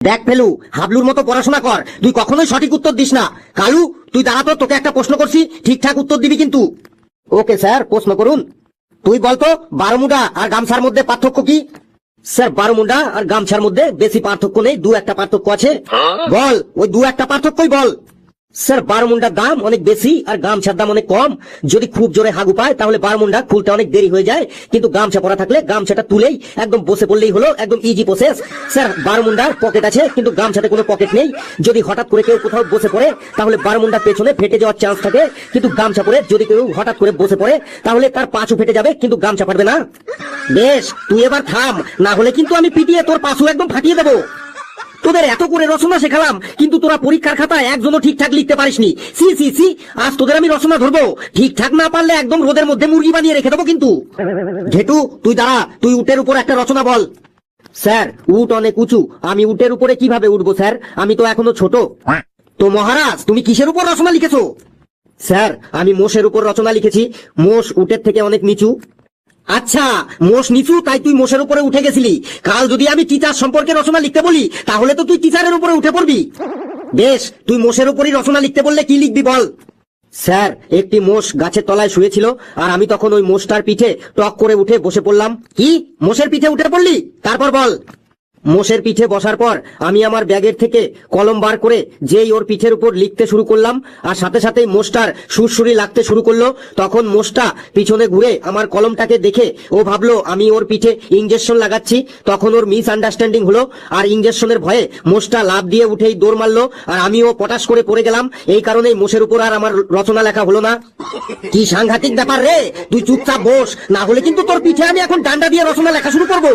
দেখ ফেলু, হাবলুর মতো পড়াশোনা কর, তুই কখনোই সঠিক উত্তর দিস না। কালু, তুই দাঁড়া তো, তোকে একটা প্রশ্ন করছি, ঠিকঠাক উত্তর দিবি কিন্তু। ওকে স্যার, প্রশ্ন করুন। তুই বলতো বারমুডা আর গামছার মধ্যে পার্থক্য কি? স্যার, বারমুডা আর গামছার মধ্যে বেশি পার্থক্য নেই, দু একটা পার্থক্য আছে। বল, ওই দু একটা পার্থক্যই বল। স্যার, বারমুন্ডার দাম অনেক বেশি আর গামছার দাম অনেক কম। যদি খুব জোরে হাগু পায় তাহলে বারমুন্ডা খুলতে অনেক দেরি হয়ে যায়, কিন্তু গামছা পরা থাকলে গামছাটা তুলেই একদম বসে পড়লেই হলো, একদম ইজি প্রসেস। স্যার, বারমুন্ডার পকেট আছে কিন্তু গামছাতে কোনো পকেট নেই। যদি হঠাৎ করে কেউ কোথাও বসে পড়ে তাহলে বারমুন্ডার পেছনে ফেটে যাওয়ার চান্স থাকে, কিন্তু গামছা পরে যদি কেউ হঠাৎ করে বসে পড়ে তাহলে তার পাছু ফেটে যাবে কিন্তু গামছা ফাটবে না। বেশ, তুই এবার থাম, না হলে কিন্তু আমি পিটিয়ে তোর পাছু একদম ফাটিয়ে দেবো। তোদের এত করে রচনা শেখালাম কিন্তু তোরা পরীক্ষার খাতায় একজনও ঠিকঠাক লিখতে পারিসনি। সি সি সি, আজ তোদের আমি রচনা ধরবো, ঠিকঠাক না পারলে একদম রোদের মধ্যে মুরগি বানিয়ে রেখে দেবো কিন্তু। ঘেটু, তুই দাঁড়া, তুই উটের উপর একটা রচনা বল। স্যার, উট অনেক উঁচু, আমি উটের উপরে কিভাবে উঠবো স্যার, আমি তো এখনো ছোট। তো মহারাজ, তুমি কিসের উপর রচনা লিখেছো? স্যার, আমি মোষের উপর রচনা লিখেছি, মোষ উটের থেকে অনেক নিচু। আচ্ছা, মোষ নিচু তাই তুই মোষের উপরে উঠে গেছিলি। কাল যদি আমি টিচার সম্পর্কে রচনা লিখতে বলি তাহলে তো তুই টিচারের উপরে উঠে পড়বি। বেশ, তুই মোষের উপরই রচনা লিখতে বললে কি লিখবি বল। স্যার, একটি মোষ গাছের তলায় শুয়েছিল আর আমি তখন ওই মোষটার পিঠে টক করে উঠে বসে পড়লাম। কি, মোষের পিঠে উঠে পড়লি? তারপর বল। মোষের পিঠে বসার পর আমি আমার ব্যাগের থেকে কলম বার করে যেই ওর পিঠের উপর লিখতে শুরু করলাম আর সাথে সাথেই মোষটার সুরসুরি লাগতে শুরু করলো, তখন মোষটা পিছনে ঘুরে আমার কলমটাকে দেখে ও ভাবলো আমি ওর পিঠে ইঞ্জেকশন লাগাচ্ছি। তখন ওর মিস আন্ডারস্ট্যান্ডিং হলো আর ইঞ্জেকশনের ভয়ে মোষটা লাফ দিয়ে উঠেই দৌড় মারলো আর আমিও পটাশ করে পড়ে গেলাম। এই কারণেই মোষের উপর আর আমার রচনা লেখা হলো না। কি সাংঘাতিক ব্যাপার রে, তুই চুপচাপ বস, না হলে কিন্তু তোর পিঠে আমি এখন ডান্ডা দিয়ে রচনা লেখা শুরু করবো।